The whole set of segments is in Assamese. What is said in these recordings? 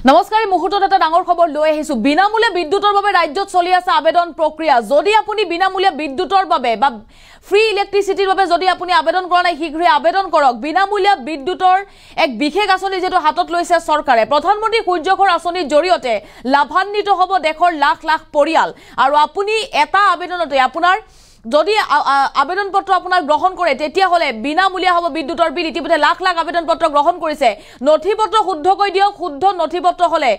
নমস্কাৰ মুহূৰ্তত এটা ডাঙৰ খবৰ লৈ আহিছো বিনামূলীয়া বিদ্যুতৰ বাবে ৰাজ্যত চলি আছে আবেদন প্ৰক্ৰিয়া যদি আপুনি বিনামূলীয়া বিদ্যুতৰ বাবে বা ফ্ৰী ইলেক্ট্ৰিচিটিৰ বাবে যদি আপুনি আবেদন কৰা নাই শীঘ্ৰে আবেদন কৰক বিনামূলীয়া বিদ্যুতৰ এক বিশেষ আঁচনি যেটো হাতত লৈছে চৰকাৰে প্ৰধানমন্ত্ৰী সূৰ্য ঘৰ আঁচনিৰ জৰিয়তে লাভান্বিত হ'ব দেশৰ লাখ লাখ পৰিয়াল আৰু আপুনি এটা আবেদনতে আপোনাৰ যদি আবেদন পত্ৰ আপোনাৰ গ্ৰহণ কৰে তেতিয়া হলে বিনামূলীয়া হ'ব বিদ্যুতৰ বিল ইতিমধ্যে লাখ লাখ আবেদন পত্ৰ গ্ৰহণ কৰিছে নথিপত্ৰ শুদ্ধকৈ দিয়ক শুদ্ধ নথিপত্ৰ হলে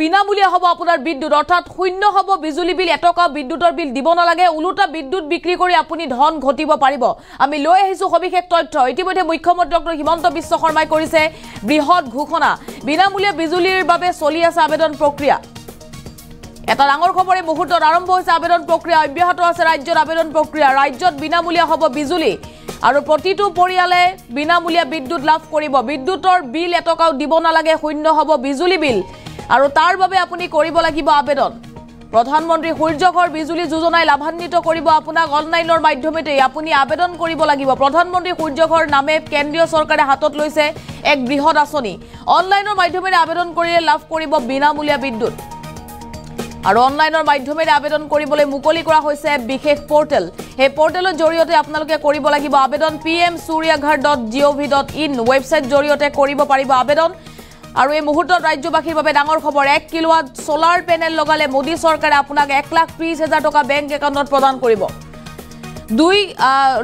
বিনামূলীয়া হ'ব আপোনাৰ বিদ্যুৎ অৰ্থাৎ শূন্য হ'ব বিজুলী বিল এটকা বিদ্যুতৰ বিল দিব নালাগে উলুটা বিদ্যুৎ বিক্ৰী কৰি আপুনি ধন ঘটিব পাৰিব আমি লৈ আহিছো সবিশেষ তথ্য ইতিমধ্যে মুখ্যমন্ত্ৰী ডক্টৰ হিমন্ত বিশ্ব শৰ্মাই কৰিছে বৃহৎ ঘোষণা বিনামূলীয়া বিজুলীৰ বাবে চলি আছে আবেদন প্ৰক্ৰিয়া এটা ডাঙৰ খবৰে মুহূৰ্তত আৰম্ভ হৈছে আবেদন প্ৰক্ৰিয়া অব্যাহত আছে ৰাজ্যৰ আবেদন প্ৰক্ৰিয়া ৰাজ্যত বিনামূলীয়া হ'ব বিজুলী আৰু প্ৰতিটো পৰিয়ালে বিনামূলীয়া বিদ্যুৎ লাভ কৰিব বিদ্যুতৰ বিল এটকাও দিব নালাগে শূন্য হ'ব বিজুলী বিল আৰু তাৰ বাবে আপুনি কৰিব লাগিব আবেদন প্ৰধানমন্ত্ৰী সূৰ্য ঘৰ বিজুলী যোজনাই লাভান্বিত কৰিব আপোনাক অনলাইনৰ মাধ্যমেতে আপুনি আবেদন কৰিব লাগিব প্ৰধানমন্ত্ৰী সূৰ্য ঘৰ নামে কেন্দ্ৰীয় চৰকাৰে হাতত লৈছে এক বৃহৎ আঁচনি অনলাইনৰ মাধ্যমেৰে আবেদন কৰিলে লাভ কৰিব বিনামূলীয়া বিদ্যুৎ আৰু অনলাইনৰ মাধ্যমেৰে আবেদন কৰিবলৈ মুকলি কৰা হৈছে বিশেষ পোৰ্টেল এই পোৰ্টেলৰ জৰিয়তে আপোনালোকে কৰিব লাগিব আবেদন pmsuryaghar.gov.in ওয়েবসাইট জৰিয়তে কৰিব পাৰিব আবেদন আৰু এই মুহূৰ্তত ৰাজ্যবাসীৰ বাবে ডাঙৰ খবৰ 1 কিলোৱাট সোলাৰ পেনেল লগালে মোদী চৰকাৰে আপোনাক 1,30,000 টকা বেংক একাউণ্টত প্ৰদান কৰিব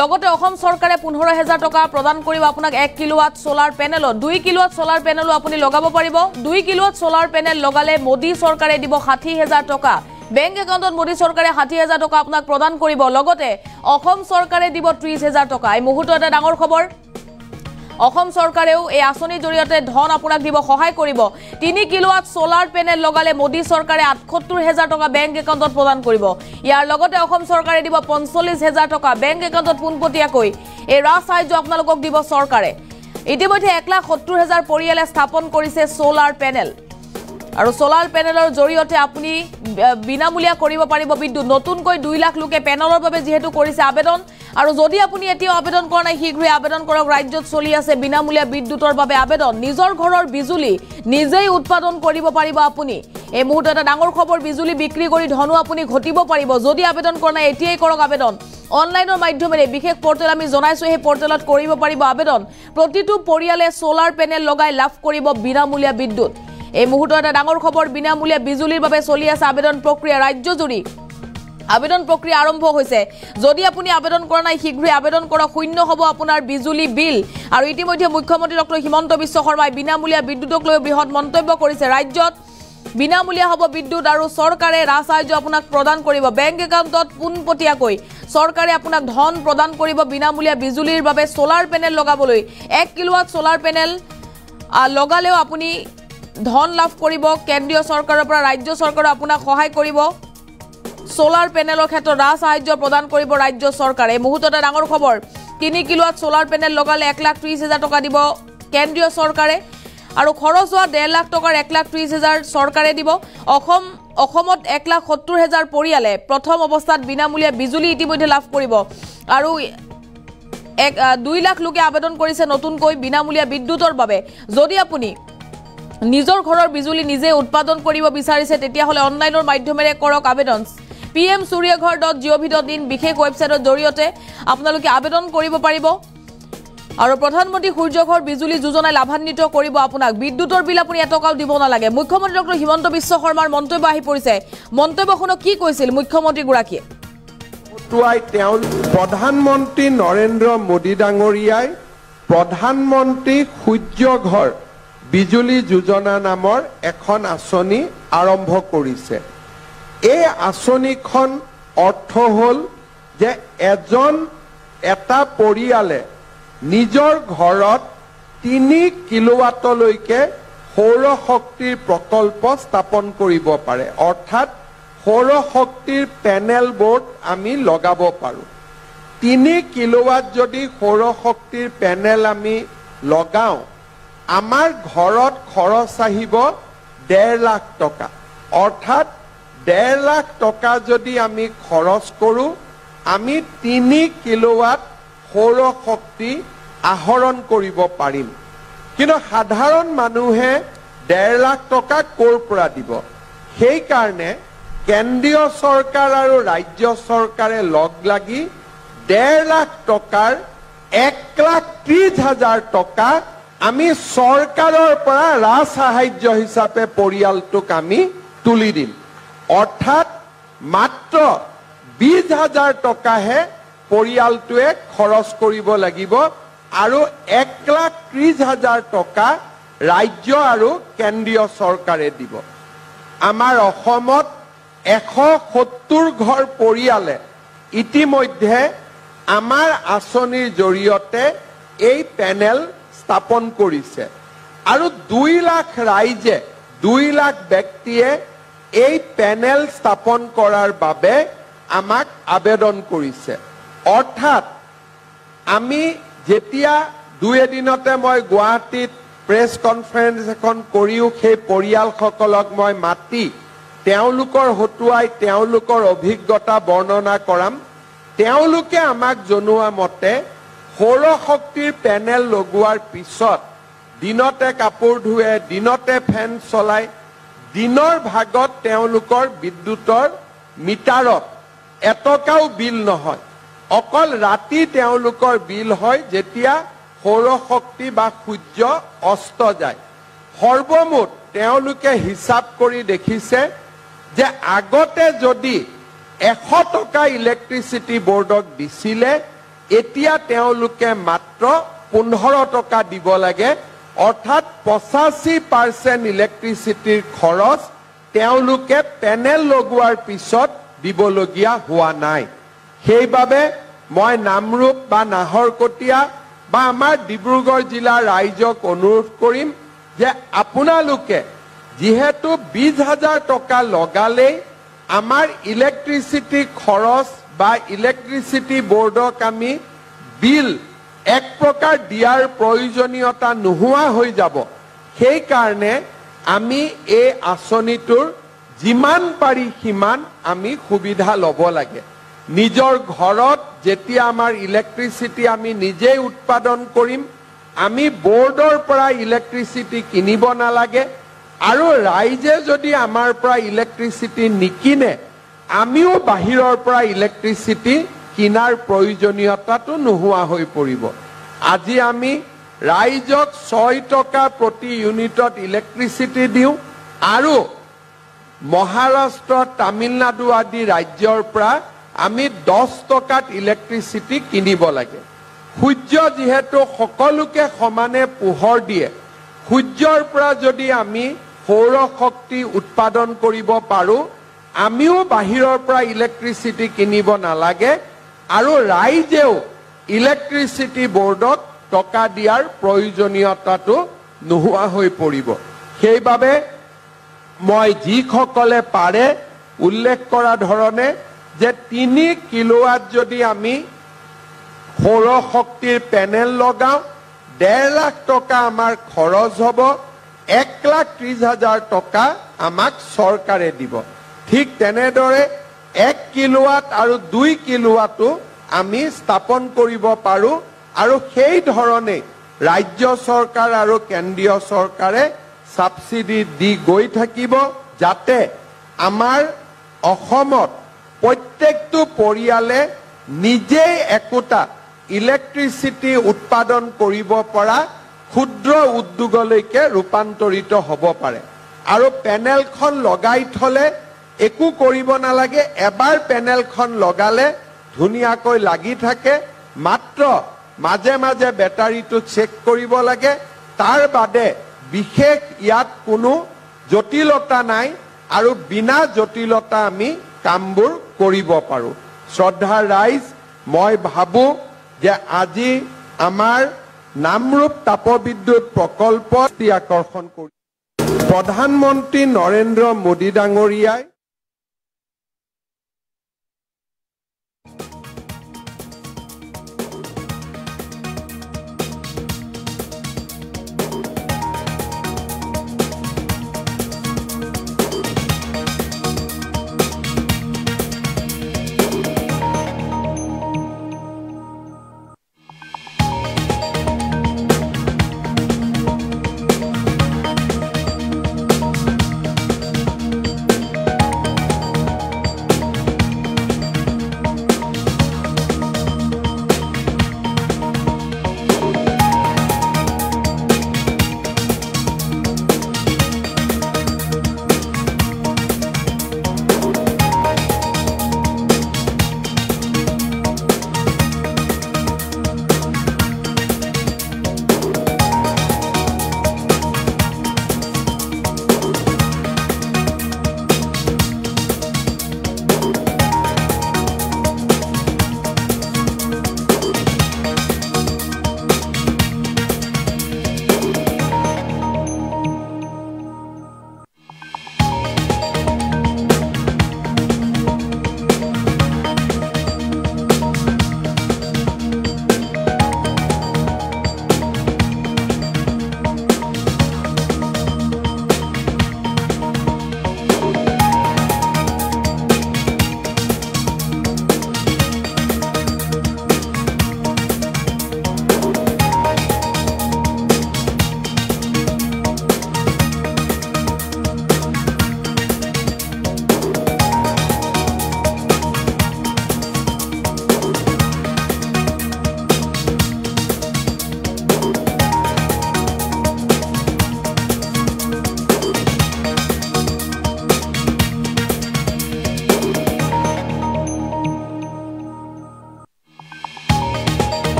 লগতে অসম চৰকাৰে 15,000 টকা প্ৰদান কৰিব আপোনাক 1 কিলোৱাট সোলাৰ পেনেলত 2 কিলোৱাট সোলাৰ পেনেলো আপুনি লগাব পাৰিব 2 কিলোৱাট সোলাৰ পেনেল লগালে মোদী চৰকাৰে দিব 60,000 টকা বেংক একাউণ্টত মোদী চৰকাৰে 60,000 টকা আপোনাক প্ৰদান কৰিব লগতে অসম চৰকাৰে দিব 30,000 টকা এই মুহূৰ্তত এটা ডাঙৰ খবৰ অসম চৰকাৰেও এই আঁচনিৰ জৰিয়তে ধন আপোনাক দিব সহায় কৰিব 3 কিলোৱাট সোলাৰ পেনেল লগালে মোদী চৰকাৰে 78,000 টকা বেংক একাউণ্টত প্ৰদান কৰিব ইয়াৰ লগতে অসম চৰকাৰে দিব 45,000 টকা বেংক একাউণ্টত পোনপটীয়াকৈ এই ৰাজ সাহায্য আপোনালোকক দিব চৰকাৰে ইতিমধ্যে 1,70,000 পৰিয়ালে স্থাপন কৰিছে সোলাৰ পেনেল আৰু সোলাৰ পেনেলৰ জৰিয়তে আপুনি বিনামূলীয়া কৰিব পাৰিব বিদ্যুৎ নতুনকৈ 2 লাখ লোকে পেনেলৰ বাবে যেহেতু কৰিছে আবেদন আৰু যদি আপুনি এতিয়াও আবেদন কৰা নাই শীঘ্ৰে আবেদন কৰক ৰাজ্যত চলি আছে বিনামূলীয়া বিদ্যুৎৰ বাবে আবেদন নিজৰ ঘৰৰ বিজুলী নিজেই উৎপাদন কৰিব পাৰিব আপুনি এই মুহূৰ্তত এটা ডাঙৰ খবৰ বিজুলী বিক্ৰী কৰি ধনো আপুনি ঘটিব পাৰিব যদি আবেদন কৰা নাই এতিয়াই কৰক আবেদন অনলাইনৰ মাধ্যমেৰে বিশেষ পোৰ্টেল আমি জনাইছো এই পোৰ্টেলত কৰিব পাৰিব আবেদন প্ৰতিটো পৰিয়ালে সোলাৰ পেনেল লগাই লাভ কৰিব বিনামূলীয়া বিদ্যুৎ এই মুহূৰ্তত এটা ডাঙৰ খবৰ বিনামূলীয়া বিজুলীৰ বাবে চলি আছে আবেদন প্ৰক্ৰিয়া ৰাজ্যজুৰি আবেদন প্ৰক্ৰিয়া আৰম্ভ হৈছে যদি আপুনি আবেদন কৰা নাই শীঘ্ৰে আবেদন কৰক শূন্য হ'ব আপোনাৰ বিজুলী বিল আৰু ইতিমধ্যে মুখ্যমন্ত্ৰী ডক্টৰ হিমন্ত বিশ্ব শৰ্মাই বিনামূলীয়া বিদ্যুৎক লৈ বৃহৎ মন্তব্য কৰিছে ৰাজ্যত বিনামূলীয়া হ'ব বিদ্যুৎ আৰু চৰকাৰে ৰাজ সাহায্য আপোনাক প্ৰদান কৰিব বেংক একাউণ্টত পোনপটীয়াকৈ চৰকাৰে আপোনাক ধন প্ৰদান কৰিব বিনামূলীয়া বিজুলীৰ বাবে সোলাৰ পেনেল লগাবলৈ 1 কিলোৱাট সোলাৰ পেনেল লগালেও আপুনি ধন লাভ কৰিব কেন্দ্ৰীয় চৰকাৰৰ পৰা ৰাজ্য চৰকাৰে আপোনাক সহায় কৰিব সোলাৰ পেনেলৰ ক্ষেত্ৰত ৰাজ সাহায্য প্ৰদান কৰিব ৰাজ্য চৰকাৰে মুহূৰ্তত ডাঙৰ খবৰ 3 কিলোৱাট সোলাৰ পেনেল লগালে 1,30,000 টকা দিব কেন্দ্ৰীয় চৰকাৰে আৰু খৰচ হোৱা 1.5 লাখ টকাৰ 1,30,000 চৰকাৰে দিব অসমত 1,70,000 পৰিয়ালে প্ৰথম অৱস্থাত বিনামূলীয়া বিজুলী ইতিমধ্যে লাভ কৰিব আৰু 2 লাখ লোকে আবেদন কৰিছে নতুনকৈ বিনামূলীয়া বিদ্যুৎৰ বাবে যদি আপুনি নিজৰ ঘৰৰ বিজুলী নিজে উৎপাদন কৰিব বিচাৰিছে তেতিয়া হলে অনলাইনৰ মাধ্যমেৰে কৰক আবেদন pmsuryaghar.gov.in বিশেষ ওয়েবসাইটৰ জৰিয়তে আপোনালোকে আবেদন কৰিব পাৰিব আৰু প্ৰধানমন্ত্ৰী সূৰ্য ঘৰ বিজুলী যোজনাই লাভান্বিত কৰিব আপোনাক বিদ্যুৎৰ বিল আপুনি এটকাও দিব নালাগে মুখ্যমন্ত্ৰী ডক্টৰ হিমন্ত বিশ্ব শৰ্মাৰ মন্তব্য আহি পৰিছে মন্তব্য শুনক কি কৈছিল মুখ্যমন্ত্ৰী গৰাকীয়ে প্ৰধানমন্ত্ৰী নৰেন্দ্ৰ মোদী ডাঙৰীয়াই প্ৰধানমন্ত্ৰী সূৰ্য ঘৰ বিজুলী যোজনা নামৰ এখন আঁচনি আৰম্ভ কৰিছে এই আঁচনিখন অৰ্থ হল যে এটা পৰিয়ালে নিজৰ ঘৰত 3 কিলোৱাটলৈকে সৌৰ শক্তিৰ প্ৰকল্প স্থাপন কৰিব পাৰে অৰ্থাৎ সৌৰ শক্তিৰ পেনেল বোৰ্ড আমি লগাব পাৰো 3 কিলোৱাট যদি সৌৰ শক্তিৰ পেনেল আমি লগাও আমাৰ ঘৰত খৰচ আহিব 1.5 লাখ টকা অৰ্থাৎ 1.5 লাখ টকা যদি আমি খৰচ কৰো আমি 3 কিলোৱাট সৌৰ শক্তি আহৰণ কৰিব পাৰিম কিন্তু সাধাৰণ মানুহে 1.5 লাখ টকা ক'ৰ পৰা দিব সেই কাৰণে কেন্দ্ৰীয় চৰকাৰ আৰু ৰাজ্য চৰকাৰে লগ লাগি 1.5 লাখ টকাৰ 1,30,000 টকা আমি চৰকাৰৰ পৰা ৰাজ সাহায্য হিচাপে পৰিয়ালটোক আমি তুলি দিম অৰ্থাৎ মাত্ৰ 20,000 টকাহে পৰিয়ালটোৱে খৰচ কৰিব লাগিব আৰু 1,30,000 টকা ৰাজ্য আৰু কেন্দ্ৰীয় চৰকাৰে দিব আমাৰ অসমত 170 ঘৰ পৰিয়ালে ইতিমধ্যে আমাৰ আঁচনিৰ জৰিয়তে এই পেনেল স্থাপন কৰিছে আৰু 2 লাখ ৰাইজে 2 লাখ ব্যক্তিয়ে এই পেনেল স্থাপন কৰাৰ বাবে আমাক আবেদন কৰিছে অৰ্থাৎ আমি যেতিয়া 2 এদিনতে মই গুৱাহাটীত প্ৰেছ কনফাৰেন্স এখন কৰিও সেই পৰিয়ালসকলক মই মাতি তেওঁলোকৰ হতুৱাই তেওঁলোকৰ অভিজ্ঞতা বৰ্ণনা কৰাম তেওঁলোকে আমাক জনোৱা মতে সৌৰ শক্তিৰ পেনেল লগোৱাৰ পিছত দিনতে কাপোৰ ধুৱে দিনতে ফেন চলায় দিনৰ ভাগত তেওঁলোকৰ বিদ্যুতৰ মিটাৰত এটকাও বিল নহয় অকল ৰাতি তেওঁলোকৰ বিল হয় যেতিয়া সৌৰ শক্তি বা সূৰ্য অস্ত যায় সৰ্বমুঠ তেওঁলোকে হিচাপ কৰি দেখিছে যে আগতে যদি 100 টকা ইলেক্ট্ৰিচিটি বোৰ্ডক দিছিলে এতিয়া তেওঁলোকে মাত্ৰ 15 টকা দিব লাগে অৰ্থাৎ 85% ইলেক্ট্ৰিচিটিৰ খৰচ তেওঁলোকে পেনেল লগোৱাৰ পিছত দিবলগীয়া হোৱা নাই সেইবাবে মই নামৰূপ বা নাহৰকটীয়া বা আমাৰ ডিব্ৰুগড় জিলাৰ ৰাইজক অনুৰোধ কৰিম যে আপোনালোকে যেহেতু 20,000 টকা লগালে আমাৰ ইলেক্ট্ৰিচিটি খৰচ বা ইলেক্ট্ৰিচিটি বোৰ্ডক আমি বিল এক প্ৰকাৰ দিয়াৰ প্ৰয়োজনীয়তা নোহোৱা হৈ যাব সেই কাৰণে আমি এই আঁচনিটোৰ যিমান পাৰি সিমান আমি সুবিধা ল'ব লাগে নিজৰ ঘৰত যেতিয়া আমাৰ ইলেক্ট্ৰিচিটি আমি নিজেই উৎপাদন কৰিম আমি বোৰ্ডৰ পৰা ইলেক্ট্ৰিচিটি কিনিব নালাগে আৰু ৰাইজে যদি আমাৰ পৰা ইলেক্ট্ৰিচিটি নিকিনে আমিও বাহিৰৰ পৰা ইলেক্ট্ৰিচিটি কিনাৰ প্ৰয়োজনীয়তাটো নোহোৱা হৈ পৰিব আজি আমি ৰাইজক 6 টকা প্ৰতি ইউনিটত ইলেক্ট্ৰিচিটি দিওঁ আৰু মহাৰাষ্ট্ৰ তামিলনাডু আদি ৰাজ্যৰ পৰা আমি 10 টকাত ইলেক্ট্ৰিচিটি কিনিব লাগে সূৰ্য যেহেতু সকলোকে সমানে পোহৰ দিয়ে সূৰ্যৰ পৰা যদি আমি সৌৰ শক্তি উৎপাদন কৰিব পাৰো আমিও বাহিৰৰ পৰা ইলেক্ট্ৰিচিটি কিনিব নালাগে আৰু ৰাইজেও ইলেক্ট্ৰিচিটি বোৰ্ডক টকা দিয়াৰ প্ৰয়োজনীয়তাটো নোহোৱা হৈ পৰিব সেইবাবে মই যিসকলে পাৰে উল্লেখ কৰা ধৰণে যে 3 কিলোৱাট যদি আমি সৌৰ শক্তিৰ পেনেল লগাও 1.5 লাখ টকা আমাৰ খৰচ হ'ব 1,30,000 টকা আমাক চৰকাৰে দিব ঠিক তেনেদৰে 1 কিলোৱাট আৰু 2 কিলোৱাটো আমি স্থাপন কৰিব পাৰো আৰু সেই ধৰণে ৰাজ্য চৰকাৰ আৰু কেন্দ্ৰীয় চৰকাৰে সাবসিডি দি গৈ থাকিব যাতে আমাৰ অসমত প্ৰত্যেকটো পৰিয়ালে নিজে একোটা ইলেক্ট্ৰিচিটি উৎপাদন কৰিব পৰা ক্ষুদ্ৰ উদ্যোগলৈকে ৰূপান্তৰিত হ'ব পাৰে আৰু পেনেলখন লগাই থলে একো কৰিব নালাগে এবাৰ পেনেলখন লগালে ধুনিয়াকৈ লাগি থাকে মাত্ৰ মাজে মাজে বেটাৰীটো চেক কৰিব লাগে তাৰ বাদে বিশেষ ইয়াত কোনো জটিলতা নাই আৰু বিনা জটিলতা আমি কামবোৰ কৰিব পাৰো শ্ৰদ্ধাৰ ৰাইজ মই ভাবো যে আজি আমাৰ নামৰূপ তাপবিদ্যুৎ প্ৰকল্প আকৰ্ষণ কৰি প্ৰধানমন্ত্ৰী নৰেন্দ্ৰ মোদী ডাঙৰীয়াই